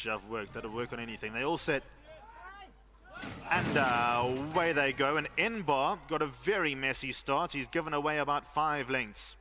much work. That'll work on anything. They all set. And away they go. And Enbar got a very messy start. He's given away about 5 lengths.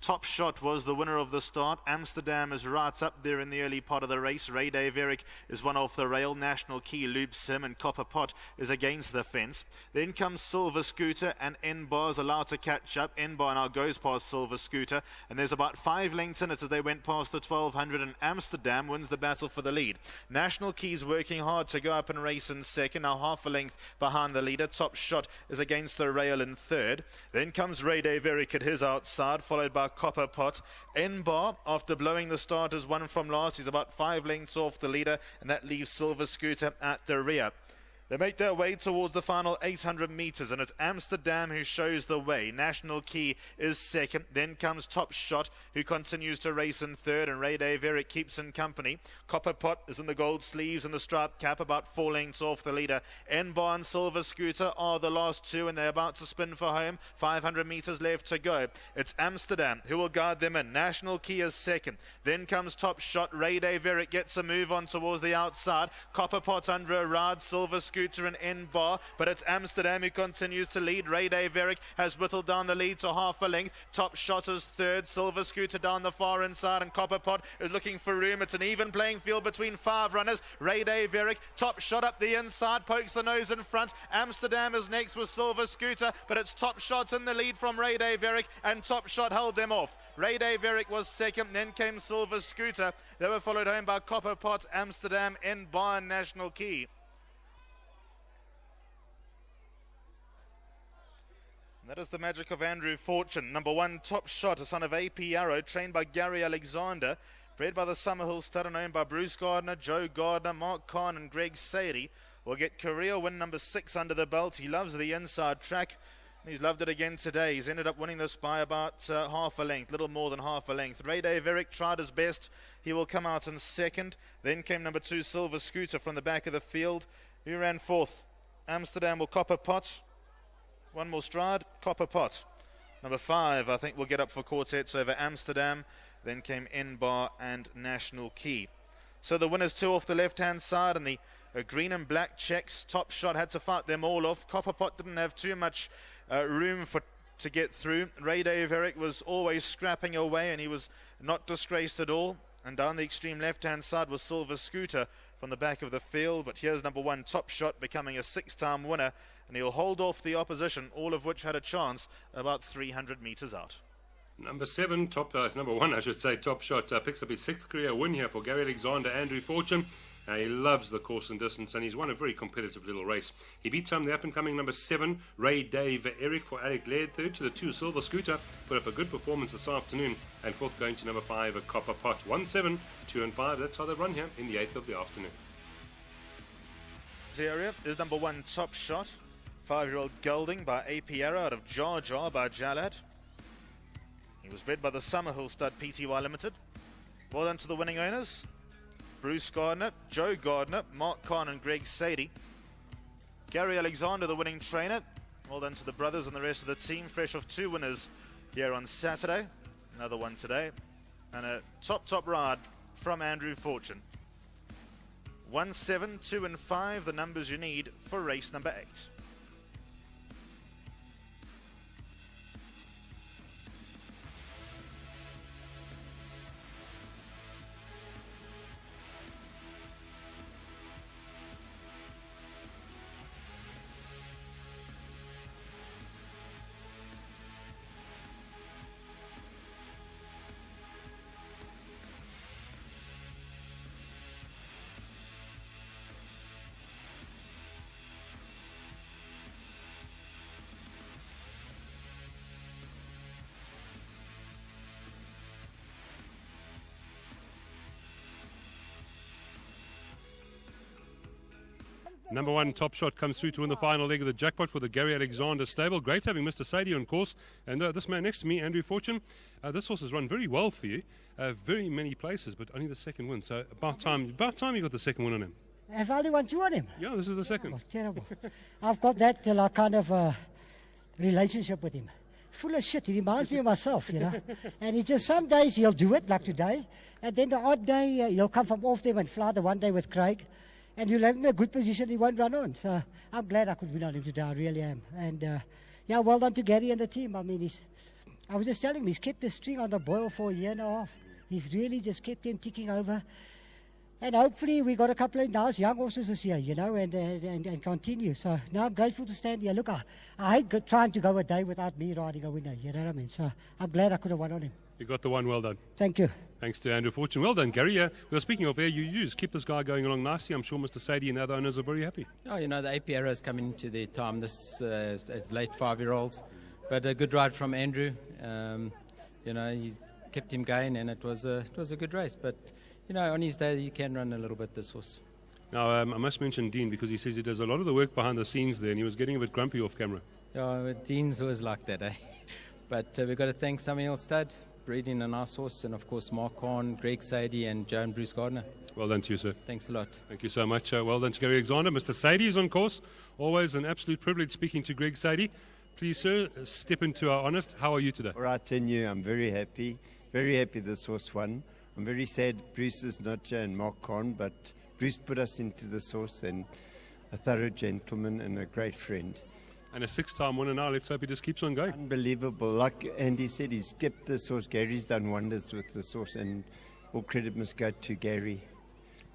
Top Shot was the winner of the start. Amsterdam is right up there in the early part of the race. Ray Dave Eric is one off the rail. National Key loops him, and Copper Pot is against the fence. Then comes Silver Scooter, and Enbar's allowed to catch up. Enbar now goes past Silver Scooter, and there's about 5 lengths in it as they went past the 1200, and Amsterdam wins the battle for the lead. National Key's working hard to go up and race in second, now half a length behind the leader. Top Shot is against the rail in third. Then comes Ray Dave Eric at his outside, followed by Copper Pot. Enbar, after blowing the start, is one from last. He's about 5 lengths off the leader, and that leaves Silver Scooter at the rear. They make their way towards the final 800 metres, and it's Amsterdam who shows the way. National Key is second. Then comes Top Shot, who continues to race in third, and Ray Dave Eric keeps in company. Copper Pot is in the gold sleeves and the striped cap, about 4 lengths off the leader. Enbar and Silver Scooter are the last two, and they're about to spin for home. 500 metres left to go. It's Amsterdam who will guide them in. National Key is second. Then comes Top Shot. Ray Dave Eric gets a move on towards the outside. Copper Pot under a ride. Silver Scooter and Enbar, but it's Amsterdam who continues to lead. Ray Dave Eric has whittled down the lead to half a length. Top Shot is third. Silver Scooter down the far inside, and Copper Pot is looking for room. It's an even playing field between 5 runners. Ray Dave Eric, Top Shot up the inside, pokes the nose in front. Amsterdam is next with Silver Scooter, but it's Top Shot in the lead from Ray Dave Eric, and Top Shot held them off. Ray Dave Eric was second, then came Silver Scooter. They were followed home by Copper Pot, Amsterdam, Enbar, and National Key. That is the magic of Andrew Fortune. Number 1, Top Shot, a son of AP Arrow, trained by Gary Alexander, bred by the Summerhill stud and owned by Bruce Gardner, Joe Gardner, Mark Kahn and Greg Sadie. Will get career win number 6 under the belt. He loves the inside track, and he's loved it again today. He's ended up winning this by about half a length, little more than half a length. Ray Dave Eric tried his best. He will come out in second. Then came number 2, Silver Scooter from the back of the field, who ran fourth. Amsterdam will Copper Pot. One more stride, Copper Pot. Number 5, I think, will get up for quartets over Amsterdam. Then came Enbar and National Key. So the winners 2 off the left-hand side, and the green and black checks. Top Shot had to fight them all off. Copper Pot didn't have too much room to get through. Ray Dave Eric was always scrapping away, and he was not disgraced at all. And down the extreme left-hand side was Silver Scooter from the back of the field. But here's number 1, Top Shot, becoming a 6-time winner, and he'll hold off the opposition, all of which had a chance about 300 metres out. Number 1, I should say, Top Shot, picks up his 6th career win here for Gary Alexander, Andrew Fortune. He loves the course and distance, and he's won a very competitive little race. He beats the up-and-coming number 7, Ray Dave Eric, for Alec Laird. Third to the 2, Silver Scooter, put up a good performance this afternoon. And fourth going to number 5, a Copper Pot. 1, 7, 2 and 5. That's how they run here in the 8th of the afternoon. This area is number 1, Top Shot. 5-year-old gelding by AP Arrow out of Jar Jar by Jalad. He was bred by the Summerhill stud Pty Limited. Well done to the winning owners. Bruce Gardner, Joe Gardner, Mark Kahn and Greg Sadie. Gary Alexander, the winning trainer. Well done to the brothers and the rest of the team. Fresh off 2 winners here on Saturday. Another one today. And a top ride from Andrew Fortune. 1, 7, 2 and 5, the numbers you need for race number 8. Number 1, Top Shot, comes through to win the final leg of the jackpot for the Gary Alexander stable. Great having Mr. Sadie on course. And this man next to me, Andrew Fortune, this horse has run very well for you. Very many places, but only the 2nd win. So about time you got the 2nd win on him. I've only won 2 on him. Yeah, this is the 2nd. Oh, terrible. I've got that kind of relationship with him. full of shit. He reminds me of myself, you know. And he just, some days he'll do it, like today. And then the odd day, he'll come from off them and fly the one day with Craig. And you'll have him in a good position, he won't run on. So I'm glad I could win on him today, I really am. And yeah, well done to Gary and the team. I mean, I was just telling him, he's kept the string on the boil for a year and a half. He's really just kept them ticking over. And hopefully we got a couple of nice young horses this year, you know, and continue. So now I'm grateful to stand here. Look, I hate trying to go a day without me riding a winner, you know what I mean? So I'm glad I could have won on him. You got the one, well done. Thank you. Thanks to Andrew Fortune. Well done, Gary. We were speaking of air, you just keep this guy going along nicely. I'm sure Mr. Sadie and the other owners are very happy. Oh, you know, the AP arrows coming into their time, this late 5-year-olds. But a good ride from Andrew. You know, he kept him going, and it was a good race. But, you know, on his day, you can run a little bit, this horse. Now, I must mention Dean, because he says he does a lot of the work behind the scenes there, and he was getting a bit grumpy off camera. Yeah, Dean's always like that, eh? But we've got to thank Samuel Stud, breeding a nice horse, and of course Mark Kahn, Greg Sadie, and Joe and Bruce Gardner. Well done to you, sir. Thanks a lot. Thank you so much. Well done to Gary Alexander. Mr. Sadie is on course. Always an absolute privilege speaking to Greg Sadie. Please, sir, step into our honest. How are you today? All right, and you, I'm very happy this horse won. I'm very sad Bruce is not here and Mark Kahn, but Bruce put us into this horse, and a thorough gentleman and a great friend. And a 6-time winner now. Let's hope he just keeps on going. Unbelievable. Like Andy said, he's kept this horse. Gary's done wonders with this horse, and all credit must go to Gary.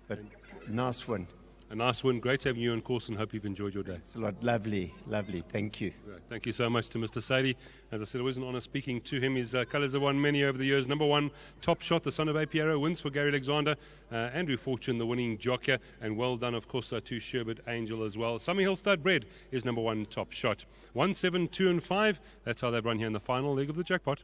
But nice one. A nice win. Great having you on course, and hope you've enjoyed your day. It's a lot. Lovely. Thank you. Right. Thank you so much to Mr. Sadie. As I said, it was an honour speaking to him. His colours have won many over the years. Number 1, Top Shot, the son of Apiero, wins for Gary Alexander. Andrew Fortune, the winning jockey. And well done, of course, to Sherbert Angel as well. Summer Hill Stud Bred is number 1, Top Shot. 1, 7, 2 and 5. That's how they've run here in the final leg of the jackpot.